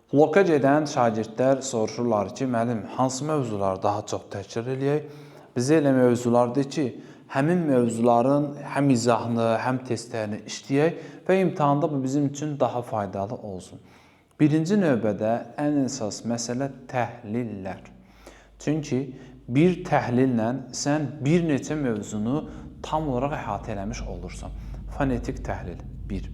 Loka gedən şagirdlər soruşurlar ki, müəllim, hansı mövzuları daha çox təkrar eləyək? Bizə elə mövzulardır ki, həmin mövzuların həm izahını, həm testlərini işləyək və imtahanda bu bizim üçün daha faydalı olsun. Birinci növbədə ən əsas məsələ təhlillər. Çünki bir təhlillə sən bir neçə mövzunu tam olaraq əhatə eləmiş olursan. Fonetik təhlil 1.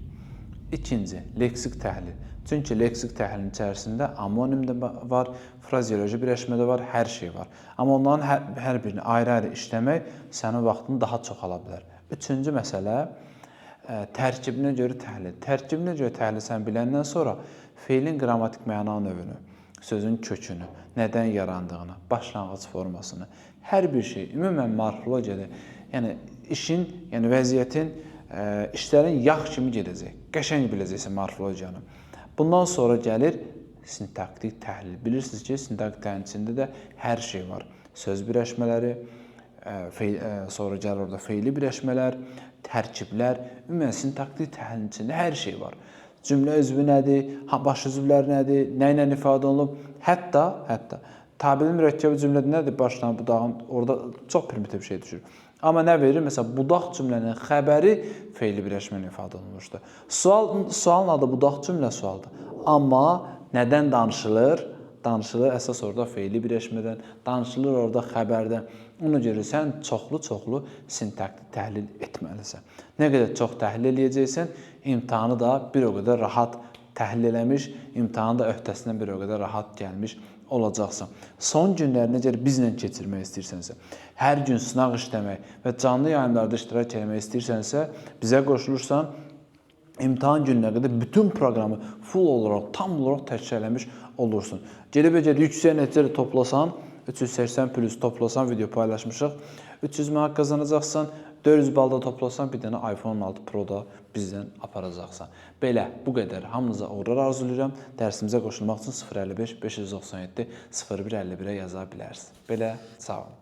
İkinci, leksik təhlil. Çünki leksik təhlilin içərisində amonim də var, frazeoloji birləşmə də var, hər şey var. Amma onların hər birini ayrı-ayrı işləmək sənin vaxtını daha çox ala bilər. Üçüncü məsələ, tərkibinə görə təhlil. Tərkibinə görə təhlil sən biləndən sonra feilin qrammatik məna növünü, sözün kökünü, nədən yarandığını, başlanğıc formasını, hər bir şey, ümumən morfologiyada, yəni işin, yəni vəziyyətin, işlərin yağ kimi gedəcək, qəşəng biləcəksən morfologiyanı. Bundan sonra gəlir sintaktik təhlil. Bilirsiniz ki, sintaktik təhlilin içində də hər şey var. Söz birləşmələri, sonra gəlir orada feili birləşmələr, tərkiblər, ümumən sintaktik təhlilin içində hər şey var. Cümlə üzvü nədir, baş üzvlər nədir, nə ilə ifadə olunub, hətta tabelin mürəkkəbi cümlədə nədir, başlanğıc budağın, orada çox primitiv şey düşür. Amma nə verir? Məsələn, budaq cümlənin xəbəri feili birləşmə ilə ifadə olunmuşdur. Sualın adı budaq cümlə sualdır. Amma nədən danışılır? Danışılır əsas orada feili birləşmədən, danışılır orada xəbərdən. Ona görə sən çoxlu sintaktik təhlil etməlisən. Nə qədər çox təhlil eləyəcəksən, imtahanı da bir o qədər rahat təhlil eləmiş, imtahanı da öhdəsindən bir o qədər rahat gəlmiş olacaqsan. Son günlərini necə bizlə keçirmək istəyirsənsə, hər gün sınaq işləmək və canlı yayımlarda iştirak etmək istəyirsənsə, bizə qoşulursan, imtahan gününə qədər bütün proqramı full olaraq, tam olaraq təkrarlamış olursun. Gedib yüksək nəticə toplasan, 380 plus toplasan, video paylaşmışıq, 300 manat qazanacaqsan, 400 balda toplasan, bir dənə iPhone 16 Pro da bizdən aparacaqsan. Belə, bu qədər. Hamınıza uğurlar arzulayıram. Dərsimizə qoşulmaq üçün 055 597 0151-ə yaza bilərsiniz. Belə, sağ olun.